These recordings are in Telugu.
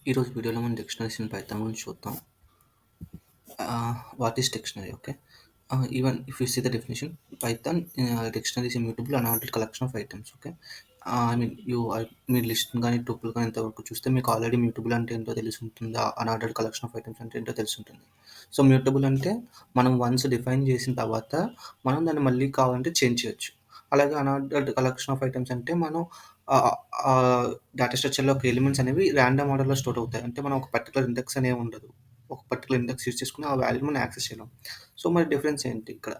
ఈరోజు వీడియోలో మనం డిక్షనరీస్ ఇన్ పైథాన్ గురించి చూద్దాం. What is dictionary? Okay. Even if you see the definition, Python dictionary is immutable unordered collection of items. Okay. I mean మీరు లిస్ట్ కానీ టూపుల్ కానీ ఇంతవరకు చూస్తే మీకు ఆల్రెడీ మ్యూటబుల్ అంటే ఏంటో తెలిసి ఉంటుంది. అన్ఆర్డర్డ్ కలెక్షన్ ఆఫ్ ఐటమ్స్ అంటే ఏంటో తెలిసి ఉంటుంది. సో మ్యూటబుల్ అంటే మనం వన్స్ డిఫైన్ చేసిన తర్వాత మనం దాన్ని మళ్ళీ కావాలంటే చేంజ్ చేయొచ్చు. అలాగే అన్ఆర్డర్డ్ కలెక్షన్ ఆఫ్ ఐటమ్స్ అంటే మనం డేటా స్ట్రక్చర్‌లో ఒక ఎలిమెంట్స్ అనేవి ర్యాండమ్ ఆర్డర్‌లో స్టోర్ అవుతాయి. అంటే మనం ఒక పర్టిక్యులర్ ఇండెక్స్ అనేవి ఉండదు. ఒక పర్టిక్యులర్ ఇండెక్స్ యూజ్ చేసుకొని ఆ వాల్యూని మనం యాక్సెస్ చేయలేం. సో మరి డిఫరెన్స్ ఏంటి ఇక్కడ?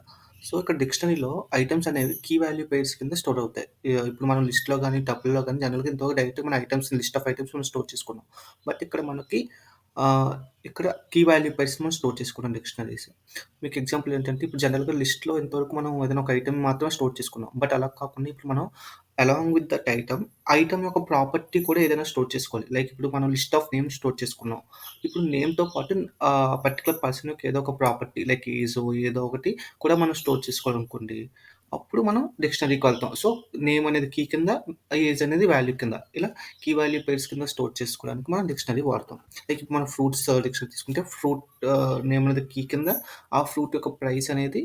సో ఇక్కడ డిక్షనరీలో ఐటెమ్స్ అనేవి కీ వాల్యూ పెయిర్స్ కింద స్టోర్ అవుతాయి. ఇప్పుడు మనం లిస్ట్‌లో గాని, టపుల్‌లో గాని జనరల్‌గా ఇంతవరకు డైరెక్ట్‌గా మన ఐటెమ్స్ లిస్ట్ ఆఫ్ ఐటెమ్స్ మనం స్టోర్ చేసుకున్నాం. బట్ ఇక్కడ మనకి ఆహ్, ఇక్కడ కీ వాల్యూ పెయిర్స్ మనం స్టోర్ చేసుకున్నాం డిక్షనరీస్. మీకు ఎగ్జాంపుల్ ఏంటంటే ఇప్పుడు జనరల్‌గా లిస్ట్‌లో ఇంతవరకు మనం ఏదైనా ఒక ఐటెమ్ మాత్రమే స్టోర్ చేసుకున్నాం. బట్ అలా కాకుండా ఇప్పుడు మనం అలాంగ్ విత్ దట్ ఐటెమ్ యొక్క ప్రాపర్టీ కూడా ఏదైనా స్టోర్ చేసుకోవాలి. లైక్ ఇప్పుడు మనం లిస్ట్ ఆఫ్ నేమ్స్ స్టోర్ చేసుకున్నాం. ఇప్పుడు నేమ్‌తో పాటు పర్టిక్యులర్ పర్సన్ యొక్క ఏదో ఒక ప్రాపర్టీ లైక్ ఏజో ఏదో ఒకటి కూడా మనం స్టోర్ చేసుకోవాలనుకోండి. అప్పుడు మనం డిక్షనరీకి వెళ్తాం. సో, నేమ్ అనేది కీ కింద, ఏజ్ అనేది వాల్యూ కింద. ఇలా కీ వాల్యూ పెయిర్స్ కింద స్టోర్ చేసుకోవడానికి మనం డిక్షనరీ వాడతాం. లైక్ ఇప్పుడు మనం ఫ్రూట్స్ డిక్షనరీ తీసుకుంటే ఫ్రూట్ నేమ్ అనేది కీ కింద, ఆ ఫ్రూట్ యొక్క ప్రైస్ అనేది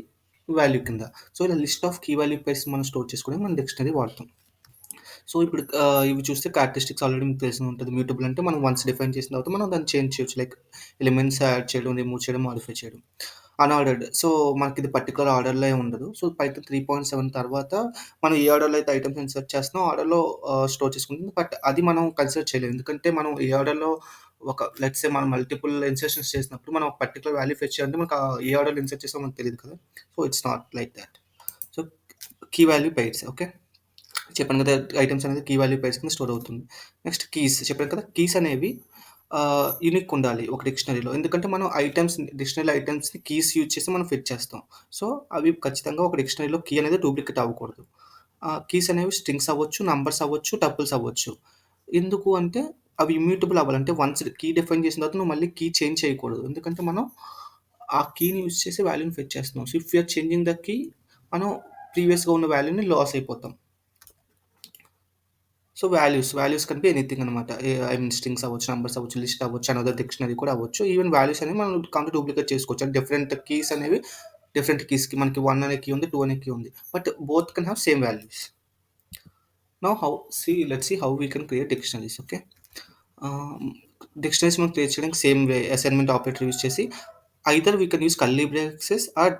వాల్యూ కింద. సో, ఇలా list of key value pairs మనం స్టోర్ చేసుకోవడానికి మనం డిక్షనరీ వాడతాం. సో, ఇప్పుడు ఇవి చూస్తే క్యారెక్టరిస్టిక్స్ ఆల్రెడీ మీకు తెలిసే ఉంటది. మ్యూటబుల్ అంటే మనం వన్స్ డిఫైన్ చేసిన తర్వాత మనం దాన్ని చేంజ్ చేయొచ్చు. లైక్ ఎలిమెంట్స్ యాడ్ చేయడం, రిమూవ్ చేయడం, మోడిఫై చేయడం. అన్‌ఆర్డర్డ్. సో, మనకిది పర్టిక్యులర్ ఆర్డర్‌లో ఏమి ఉండదు. సో, పైథాన్ 3.7 తర్వాత మనం ఏ ఆర్డర్‌లో అయితే ఐటెమ్స్ ఇన్సర్ట్ చేస్తున్నామో ఆ ఆర్డర్‌లో స్టోర్ చేసుకుంటుంది. బట్ అది మనం కన్సిడర్ చేయలేం. ఎందుకంటే మనం ఏ ఆర్డర్‌లో లెట్స్ సే మనం మల్టిపుల్ ఇన్సర్షన్స్ చేసినప్పుడు మనం ఒక పర్టిక్యులర్ వాల్యూ ఫెచ్ చేయాలంటే మనకు ఏ ఆర్డర్‌లో ఇన్సర్ట్ చేసామో మనకు తెలీదు కదా! So, it's not like that. So, key value pairs. Okay. చెప్పాను కదా! ఐటెమ్స్ అనేది కీ వాల్యూ పెయిర్స్ కింద స్టోర్ అవుతుంది. నెక్స్ట్ కీస్ చెప్పాను కదా! కీస్ అనేవి యూనిక్ ఉండాలి ఒక డిక్షనరీలో. ఎందుకంటే మనం డిక్షనరీలో ఐటెమ్స్‌ని కీస్ యూజ్ చేసి మనం ఫెచ్ చేస్తాం. సో, అవి ఖచ్చితంగా ఒక డిక్షనరీలో కీ అనేది డూప్లికేట్ అవ్వకూడదు. కీస్ అనేవి స్ట్రింగ్స్ అవ్వచ్చు, నంబర్స్ అవ్వచ్చు, టపుల్స్ అవ్వచ్చు. ఎందుకు అంటే అవి ఇమ్యూటబుల్ అవ్వాలి. అంటే వన్స్ కీ డిఫైన్ చేసిన తర్వాత నువ్వు మళ్ళీ కీ చేంజ్ చేయకూడదు. ఎందుకంటే మనం ఆ కీని యూజ్ చేసి వాల్యూని ఫెచ్ చేస్తున్నాం. So, if you are changing the key మనం ప్రీవియస్‌గా ఉన్న వాల్యూని లాస్ అయిపోతాం. So, values can be anything అనమాట. ఐ మీన్ స్ట్రింగ్స్ అవ్వచ్చు, నంబర్స్ అవ్వచ్చు, లిస్ట్ అవ్వచ్చు, అనదర్ డిక్షనరీ కూడా అవ్వచ్చు. ఈవెన్ వాల్యూస్ అనేవి మనం కౌంట్ డూప్లికేట్ చేసుకోవచ్చు. అంటే డిఫరెంట్ కీస్ అనేవి డిఫరెంట్ కీస్‌కి మనకి 1 అనే కీ ఉంది, 2 అనే కీ ఉంది. But both can have same values. Now let's see how we can create dictionaries. Okay. Ah, dictionaries మనం క్రియేట్ చేయడానికి same way assignment operator use చేసి either we can use curly braces or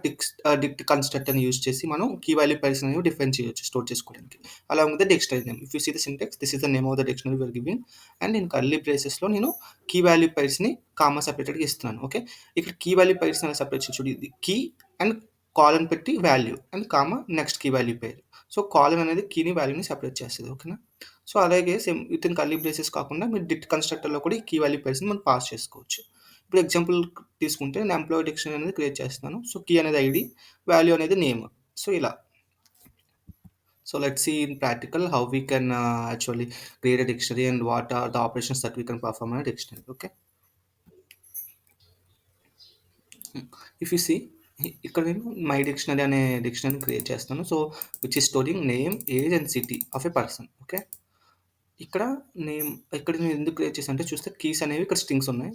dict construct అని యూజ్ చేసి మనం కీ వాల్యూ పెయిర్స్ అనేవి డిఫైన్ చేయొచ్చు స్టోర్ చేసుకోవడానికి. Along with the dictionary name. If you see the syntax this is the name of the dictionary we are giving and in curly బ్రేసెస్‌లో నేను కీ వాల్యూ పెయిర్స్‌ని కామా సెపరేటెడ్‌గా ఇస్తున్నాను. ఓకే. ఇక్కడ కీ వాల్యూ పెయిర్స్‌ని ఎలా సెపరేట్ చేయాలి చూడు. ఇది కీ అండ్ కాలన్ పెట్టి value and comma next key value pair. So, colon అనేది కీని వాల్యూని సెపరేట్ చేస్తది. ఓకేనా? సో, అలాగే సేమ్ వితిన్ కర్లీ బ్రేసెస్ కాకుండా మీరు డిక్ట్ కన్‌స్ట్రక్టర్‌లో కూడా ఈ కీ వాల్యూ పెయిర్స్‌ని మనం పాస్ చేసుకోవచ్చు. ఇప్పుడు ఎగ్జాంపుల్ తీసుకుంటే నేను ఎంప్లాయీ డిక్షనరీ అనేది క్రియేట్ చేస్తున్నాను. సో, కీ అనేది ఐడీ, వాల్యూ అనేది నేమ్. సో, ఇలా. So, let's see in practical how we can actually create a dictionary and what are the operations that we can perform in a dictionary. Okay. If you see ఇక్కడ నేను మై డిక్షనరీ అనే డిక్షనరీని క్రియేట్ చేస్తాను. So, which is storing name, age and city of a person. Okay. ఇక్కడ నేమ్ ఇక్కడ నేను ఎందుకు క్రియేట్ చేశానంటే చూస్తే కీస్ అనేవి ఇక్కడ స్ట్రింగ్స్ ఉన్నాయి.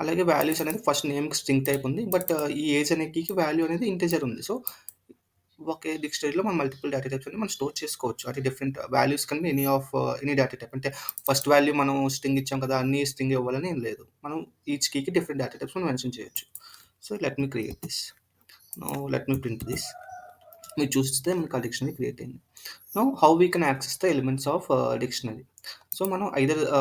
అలాగే వాల్యూస్ అనేది ఫస్ట్ నేమ్‌కి స్ట్రింగ్ టైప్ ఉంది. బట్ ఈ ఏజ్ అనే కీకి వాల్యూ అనేది ఇంటిజర్ ఉంది. సో, ఒకే డిక్షనరీలో మనం మల్టిపుల్ డేటా టైప్స్ అని మనం స్టోర్ చేసుకోవచ్చు. అంటే different values can be any data type. అంటే ఫస్ట్ వాల్యూ మనం స్ట్రింగ్ ఇచ్చాం కదా! అన్ని స్ట్రింగ్ ఇవ్వాలని ఏం లేదు. మనం ఈచ్ కీకి డిఫరెంట్ డేటా టైప్స్ మనం మెన్షన్ చేయొచ్చు. So, let me create this. Now let me print this. మీరు చూస్తే మనకు ఆ డిక్షనరీ క్రియేట్ అయింది. Now how we can access the elements of dictionary. So, మనం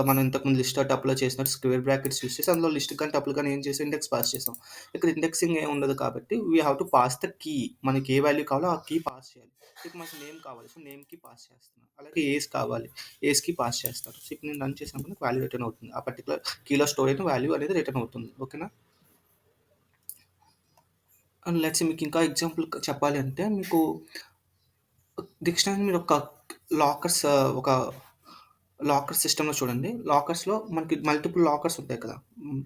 మనం ఇంతకుముందు లిస్ట్ టపుల్‌లో చేసినట్టు స్క్వేర్ బ్రాకెట్స్ యూజ్ చేసి అందులో లిస్ట్ కానీ, టపుల్ కానీ ఏం చేసాం ఇండెక్స్ పాస్ చేసాం. ఇక్కడ ఇండెక్సింగ్ ఏమి ఉండదు కాబట్టి we have to pass the key. మనకి ఏ వాల్యూ కావాలో ఆ కీ పాస్ చేయాలి. ఇప్పుడు మనకు నేమ్ కావాలి. సో, నేమ్‌కి పాస్ చేస్తున్నాను. అలాగే ఏజ్ కావాలి. ఏజ్‌కి పాస్ చేస్తారు. సో, ఇప్పుడు నేను రన్ చేసినప్పుడు నాకు వాల్యూ రిటర్న్ అవుతుంది. ఆ పర్టిక్యులర్ కీలో స్టోర్ అయిన వాల్యూ అనేది రిటర్న్ అవుతుంది. ఓకేనా? అండ్ లెట్స్ మీకు ఇంకా ఎగ్జాంపుల్ చెప్పాలి అంటే మీకు డిక్షనరీ మీరు లాకర్స్ ఒక లాకర్ సిస్టమ్‌లో చూడండి. లాకర్స్‌లో మనకి మల్టిపుల్ లాకర్స్ ఉంటాయి కదా! హ్మ్.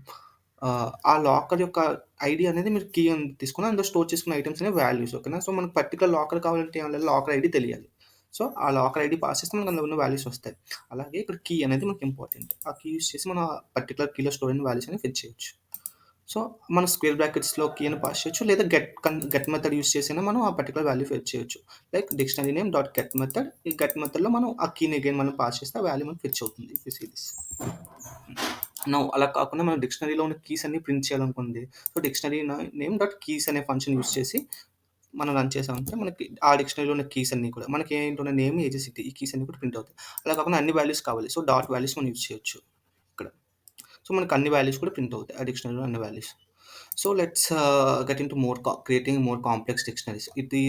ఆ లాకర్ యొక్క ఐడీ అనేది మీరు కీ అని తీసుకొని అందులో స్టోర్ చేసుకున్న ఐటెమ్స్ అనేవి వాల్యూస్ ఓకేనా? సో, మనకు పర్టిక్యులర్ లాకర్ కావాలంటే ఏం చేయాలి? లాకర్ ఐడీ తెలియాలి. సో ఆ లాకర్ ఐడి పాస్ చేస్తే మనకు అందులో ఉన్న వాల్యూస్ వస్తాయి. అలాగే ఇక్కడ కీ అనేది మనకి ఇంపార్టెంట్. ఆ కీ యూజ్ చేసి మనం పర్టికులర్ కీలో స్టోర్ అయిన వాల్యూస్ అనేవి ఫెచ్ చేయొచ్చు. సో మనం స్క్వేర్ బ్రాకెట్స్లో కీ అని పాస్ చేయొచ్చు, లేదా గెట్ మెథడ్ యూస్ చేసినా మనం ఆ పర్టికులర్ వాల్యూ ఫెచ్ చేయొచ్చు. Like dictionary name dot get method. ఈ గెట్ మెథడ్లో మనం ఆ కీని అగైన్ మనం పాస్ చేస్తే ఆ వాల్యూ మనకి ఫెచ్ అవుతుంది. If you see this now అలా కాకుండా మనం డిక్షనరీలో ఉన్న కీస్ అన్ని ప్రింట్ చేయాలనుకోండి. So dictionary name dot keys అనే ఫంక్షన్ యూస్ చేసి మనం రన్ చేసామంటే మనకి ఆ డిక్షనరీలో ఉన్న కీస్ అన్ని కూడా మనకి ఏంటంటే నేమ్, ఏజ్, సిటీ ఈ కీస్ అన్ని కూడా ప్రింట్ అవుతాయి. అలా కాకుండా అన్ని వాల్యూస్ కావాలి. సో డాట్ వాల్యూస్ మనం యూజ్ చేయొచ్చు ఇక్కడ. సో మనకు అన్ని వాల్యూస్ కూడా ప్రింట్ అవుతాయి ఆ డిక్షనరీలో అన్ని values. So let's get into creating more complex dictionaries. ఇది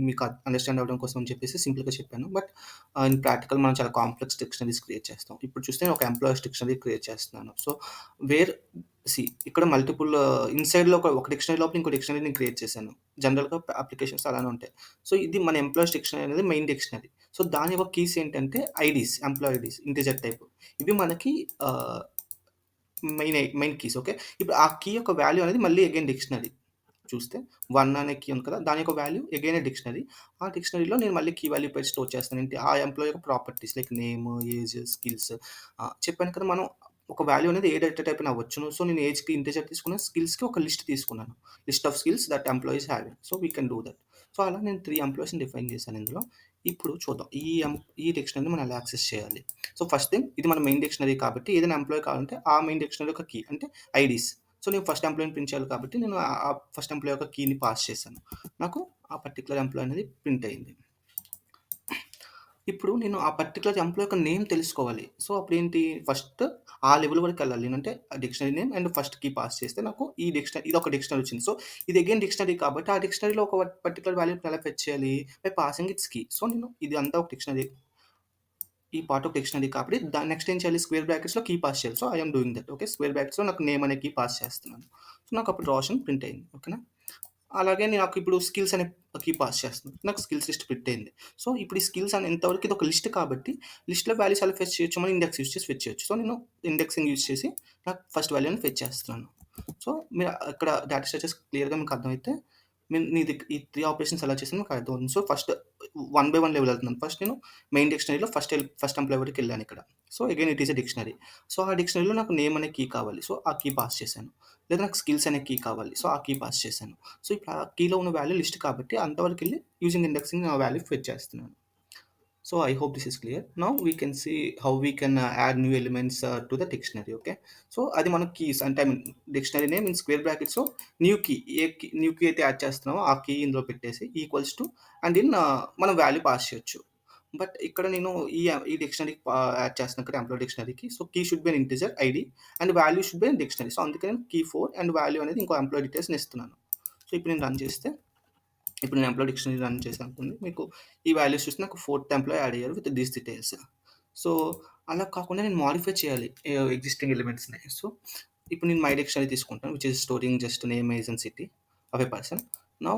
మీకు అండర్స్టాండ్ అవ్వడం కోసం అని చెప్పేసి సింపుల్గా చెప్పాను. బట్ ఇన్ ప్రాక్టికల్ మనం చాలా కాంప్లెక్స్ డిక్షనరీస్ క్రియేట్ చేస్తాం. ఇప్పుడు చూస్తే నేను ఒక ఎంప్లాయీస్ డిక్షనరీ క్రియేట్ చేస్తున్నాను. సో వేర్ ఇక్కడ మల్టిపుల్ ఇన్సైడ్లో ఒక డిక్షనరీ లోపల ఇంకో డిక్షనరీ నేను క్రియేట్ చేశాను. జనరల్గా అప్లికేషన్స్ అలానే ఉంటాయి. సో ఇది మన ఎంప్లాయీస్ డిక్షనరీ అనేది మెయిన్ డిక్షనరీ. సో దాని యొక్క కీస్ ఏంటంటే IDs, employee IDs integer type. ఇవి మనకి మెయిన్ కీస్. ఓకే, ఇప్పుడు ఆ కీ యొక్క వాల్యూ అనేది మళ్ళీ అగైన్ డిక్షనరీ చూస్తే 1 అనే కీ ఉంది కదా, దాని యొక్క వాల్యూ అగైన్ డిక్షనరీ. ఆ డిక్షనరీలో నేను మళ్ళీ కీ వాల్యూ పెట్టి స్టోర్ చేస్తాను. ఏంటి ఆ ఎంప్లాయీ యొక్క properties like name, age, skills. చెప్పాను కదా మనం ఒక వాల్యూ అనేది ఏ డేటా టైప్ అయినా అవ్వచ్చును. సో నేను ఏజ్కి ఇంటిజర్ తీసుకున్నాను, స్కిల్స్కి ఒక లిస్ట్ తీసుకున్నాను, list of skills that employees having. So we can do that. So అలా నేను 3 ఎంప్లాయీస్ని డిఫైన్ చేశాను ఇందులో. ఇప్పుడు చూద్దాం ఈ డిక్షనరీని మనం ఎలా యాక్సెస్ చేయాలి. సో ఫస్ట్ థింగ్, ఇది మన మెయిన్ డిక్షనరీ కాబట్టి ఏదైనా ఎంప్లాయీ కావాలంటే ఆ మెయిన్ డిక్షనరీ యొక్క కీ అంటే ఐడీస్. సో నేను ఫస్ట్ ఎంప్లాయీని ప్రింట్ చేయాలి కాబట్టి నేను ఆ ఫస్ట్ ఎంప్లాయీ యొక్క కీని పాస్ చేశాను. నాకు ఆ పర్టికులర్ ఎంప్లాయీ అనేది ప్రింట్ అయింది. ఇప్పుడు నేను ఆ పర్టికులర్ ఎంప్లాయీ యొక్క నేమ్ తెలుసుకోవాలి. సో అప్పుడేంటి, ఫస్ట్ ఆ లెవెల్ వరకు వెళ్ళాలి. నేనంటే dictionary name and first key pass చేస్తే నాకు ఇదొక డిక్షనరీ వచ్చింది. సో ఇది అగైన్ డిక్షనరీ కాబట్టి ఆ డిక్షనరీలో ఒక పర్టికులర్ వాల్యూని ఎలా ఫెచ్ చేయాలి, by passing its key. So నేను ఇది అంతా ఒక డిక్షనరీ, ఈ పార్ట్ ఆఫ్ డిక్షనరీ కాబట్టి దాని నెక్స్ట్ ఏం చేయాలి, స్క్వేర్ బ్రాకెట్స్లో కీ పాస్ చేయాలి. So I'm doing that. Okay, square బ్రాకెట్స్లో నాకు నేమ్ అనే కీ పాస్ చేస్తున్నాను. సో నాకు అప్పుడు రోషన్ ప్రింట్ అయింది. ఓకేనా. అలాగే నాకు ఇప్పుడు స్కిల్స్ అనే కీ పాస్ చేస్తున్నాను, నాకు స్కిల్స్ లిస్ట్ ప్రింట్ అయింది. సో ఇప్పుడు ఈ స్కిల్స్ అని ఎంతవరకు ఇది ఒక లిస్ట్ కాబట్టి లిస్ట్లో వాల్యూస్ ఎలా ఫెచ్ చేయొచ్చు, మనం ఇండెక్స్ యూస్ చేసి ఫెచ్ చేయొచ్చు. సో నేను ఇండెక్సింగ్ యూస్ చేసి నాకు ఫస్ట్ వాల్యూని ఫెచ్ చేస్తున్నాను. సో మీరు ఇక్కడ డేటా స్ట్రక్చర్స్ క్లియర్గా మీకు అర్థమైతే నీది ఈ 3 ఆపరేషన్స్ ఎలా చేసానో నాకు అర్థమవుతుంది. సో ఫస్ట్ 1 బై 1 లెవెల్ వెళ్తున్నాను. ఫస్ట్ నేను మెయిన్ డిక్షనరీలో ఫస్ట్ ఎంప్లాయీ వరకు వెళ్ళాను ఇక్కడ. So again it is a dictionary. So ఆ డిక్షనరీలో నాకు నేమ్ అనే కీ కావాలి. సో ఆ కీ పాస్ చేశాను. లేదా నాకు స్కిల్స్ అనే కీ కావాలి. సో ఆ కీ పాస్ చేశాను. సో ఇప్పుడు ఆ కీలో ఉన్న వాల్యూ లిస్ట్ కాబట్టి అంతవరకు వెళ్ళి యూజింగ్ ఇండెక్సింగ్ ఆ వాల్యూ ఫెచ్ చేస్తున్నాను. So I hope this is clear. Now we can see how we can add new elements to the dictionary. Okay. So అది మన కీస్ అంటే I mean dictionary name in square brackets. So new key అయితే యాడ్ చేస్తున్నామో ఆ కీ ఇందులో పెట్టేసి ఈక్వల్స్ టు అండ్ మనం వాల్యూ పాస్ చేయొచ్చు. బట్ ఇక్కడ నేను ఈ డిక్షనరీకి యాడ్ చేస్తున్నాను ఇక్కడ ఎంప్లాయీ డిక్షనరీకి. So key should be an integer ID and value should be an dictionary. So అందుకే నేను కీ 4 అండ్ వాల్యూ అనేది ఇంకో ఎంప్లాయీ డీటెయిల్స్ని ఇస్తున్నాను. సో ఇప్పుడు నేను రన్ చేస్తే, ఇప్పుడు నేను ఎంప్లాయీ డిక్షనరీ రన్ చేశాను అనుకోండి, మీకు ఈ వాల్యూస్ చూస్తే నాకు 4th ఎంప్లాయీ యాడ్ అయ్యారు విత్ దీస్ డీటెయిల్స్. సో అలా కాకుండా నేను మాడిఫై చేయాలి ఎగ్జిస్టింగ్ ఎలిమెంట్స్ని. సో ఇప్పుడు నేను మై డిక్షనరీ తీసుకుంటాను which is storing just name, age and city of a person. Now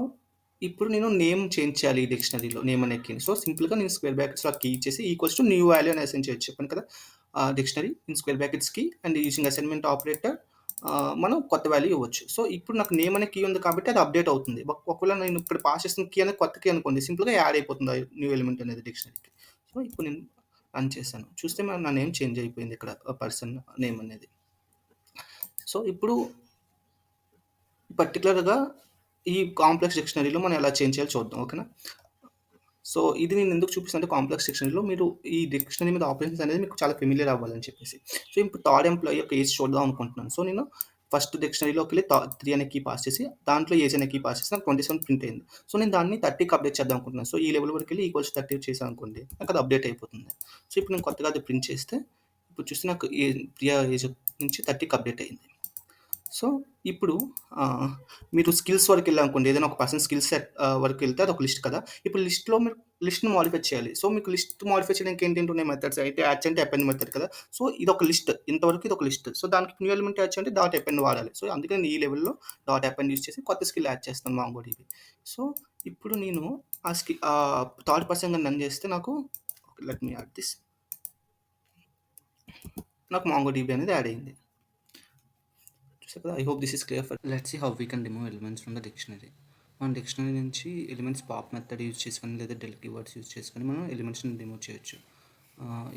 ఇప్పుడు నేను నేమ్ చేంజ్ చేయాలి ఈ డిక్షనరీలో, నేమ్ అనే కీని. సో సింపుల్గా నేను స్క్వేర్ బ్రాకెట్స్లో కీ ఇచ్చేసి ఈక్వల్స్ టు న్యూ వాల్యూ అని అసైన్ చేయొచ్చు. చెప్పాను కదా, dictionary in square brackets key and using assignment operator మనం కొత్త వాల్యూ ఇవ్వచ్చు. సో ఇప్పుడు నాకు నేమ్ అనే కీ ఉంది కాబట్టి అది అప్డేట్ అవుతుంది. ఒకవేళ నేను ఇక్కడ పాస్ చేసిన కీ అనేది కొత్త కీ అనుకోండి, సింపుల్గా యాడ్ అయిపోతుంది న్యూ ఎలిమెంట్ అనేది డిక్షనరీకి. సో ఇప్పుడు నేను రన్ చేశాను, చూస్తే నా నేమ్ చేంజ్ అయిపోయింది ఇక్కడ, పర్సన్ నేమ్ అనేది. సో ఇప్పుడు పర్టికులర్గా ఈ కాంప్లెక్స్ డిక్షనరీలో మనం ఎలా చేంజ్ చేయాలో చూద్దాం. ఓకేనా. సో ఇది నేను ఎందుకు చూపిస్తానంటే కాంప్లెక్స్ డిక్షనరీలో మీరు ఈ డిక్షనరీ మీద ఆపరేషన్స్ అనేది మీకు చాలా ఫెమిలియర్ అవ్వాలని చెప్పేసి. సో ఇప్పుడు థర్డ్ ఎంప్లాయీ యొక్క ఏజ్ చూద్దాం అనుకుంటున్నాను. సో నేను ఫస్ట్ డిక్షనరీలోకి వెళ్ళి 3 అనే కీ పాస్ చేసి దాంట్లో ఏజ్ అనే కీ పాస్ చేసి నాకు 27 ప్రింట్ అయింది. సో నేను దాన్ని 30కి అప్డేట్ చేద్దాం అనుకుంటున్నాను. సో ఈ లెవెల్ వరకు వెళ్ళి ఈక్వల్స్ 30 చేశాను అనుకోండి, నాకు అది అప్డేట్ అయిపోతుంది. సో ఇప్పుడు నేను కొత్తగా అది ప్రింట్ చేస్తే ఇప్పుడు చూస్తే నాకు ప్రియా ఏజ్ నుంచి 30కి అప్డేట్ అయింది. సో ఇప్పుడు మీరు స్కిల్స్ వరకు వెళ్ళాలనుకోండి, ఏదైనా ఒక పర్సన్ స్కిల్ సెట్ వరకు వెళ్తే అది ఒక లిస్ట్ కదా. ఇప్పుడు లిస్ట్‌లో మీరు లిస్ట్‌ని మోడిఫై చేయాలి. సో మీకు లిస్ట్ మోడిఫై చేయడానికి ఏంటేంటి ఉన్నాయి మెథడ్స్ అయితే యాడ్ అంటే అపెండ్ మెథడ్ కదా. సో ఇదొక లిస్ట్, ఇంతవరకు ఇదొక లిస్ట్. సో దానికి న్యూ ఎలిమెంట్ యాడ్ చేయాలంటే డాట్ అపెండ్ వాడాలి. సో అందుకే నేను ఈ లెవెల్‌లో డాట్ అపెండ్ యూజ్ చేసి కొత్త స్కిల్ యాడ్ చేస్తాను మాంగోడిబి. సో ఇప్పుడు నేను థర్డ్ పర్సన్‌గా రన్ చేస్తే నాకు లెట్ మీ యాడ్ దిస్, నాకు మాంగోడిబి అనేది యాడ్ అయింది. I hope this is clear. Let's see how we can remove elements from the dictionary. మన డిక్షనరీ నుంచి ఎలిమెంట్స్ పాప్ మెథడ్ యూజ్ చేసుకొని లేదా డెల్ కీవర్డ్స్ యూజ్ చేసుకొని మనం ఎలిమెంట్స్‌ని రిమూవ్ చేయొచ్చు.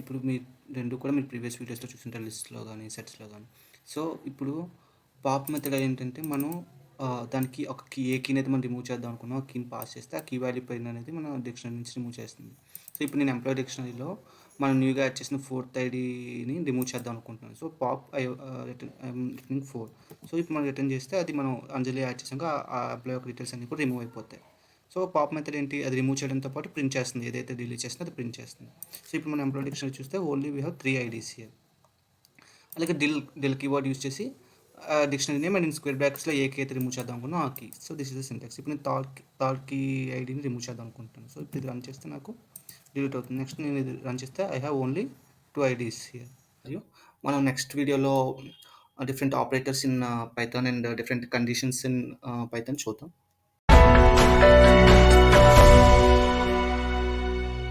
ఇప్పుడు మీ 2 కూడా మీరు ప్రీవియస్ వీడియోస్‌లో చూసుంటారు లిస్ట్‌లో గానీ, సెట్స్‌లో గానీ. సో, ఇప్పుడు పాప్ మెథడ్ ఏంటంటే మనం దానికి ఒక ఏ కీనైతే మనం రిమూవ్ చేద్దాం అనుకున్నామో ఆ కీని పాస్ చేస్తే ఆ కీ వాల్యూ పైన అనేది మన డిక్షనరీ నుంచి రిమూవ్ చేస్తుంది. సో, ఇప్పుడు నేను ఎంప్లాయీ డిక్షనరీలో మనం న్యూగా యాడ్ చేసిన ఫోర్త్ ఐడీని రిమూవ్ చేద్దాం అనుకుంటున్నాను. So, pop returning 4. సో, ఇప్పుడు మనం రిటర్న్ చేస్తే అది మనం అంజలి యాడ్ చేసాక ఆ ఎంప్లాయీ యొక్క డీటెయిల్స్ అన్నీ కూడా రిమూవ్ అయిపోతాయి. సో, పాప్ మెథడ్ ఏంటి? అది రిమూవ్ చేయడంతో పాటు ప్రింట్ చేస్తుంది. ఏదైతే డిలీట్ చేసిందో అది ప్రింట్ చేస్తుంది. సో, ఇప్పుడు మనం ఎంప్లాయీ డిక్షనరీ చూస్తే only we have 3 IDs here. అలాగే డెల్ కీవర్డ్ యూజ్ చేసి డిక్షనరీ నేమ్ అండ్ స్క్వేర్ బ్రాకెట్స్లో ఏ కీ అయితే రిమూవ్ చేద్దాం అనుకున్నా ఆ key. So, this is the syntax. ఇప్పుడు నేను థర్డ్ కీ ఐడీని రిమూవ్ చేద్దాం అనుకుంటున్నాను. సో, ఇప్పుడు ఇది రన్ చేస్తే నాకు డిలీట్ అవుతుంది. నెక్స్ట్ నేను ఇది రన్ చేస్తే I have only 2 IDs here. మరియు మనం నెక్స్ట్ వీడియోలో different operators in Python and different conditions in Python చూద్దాం.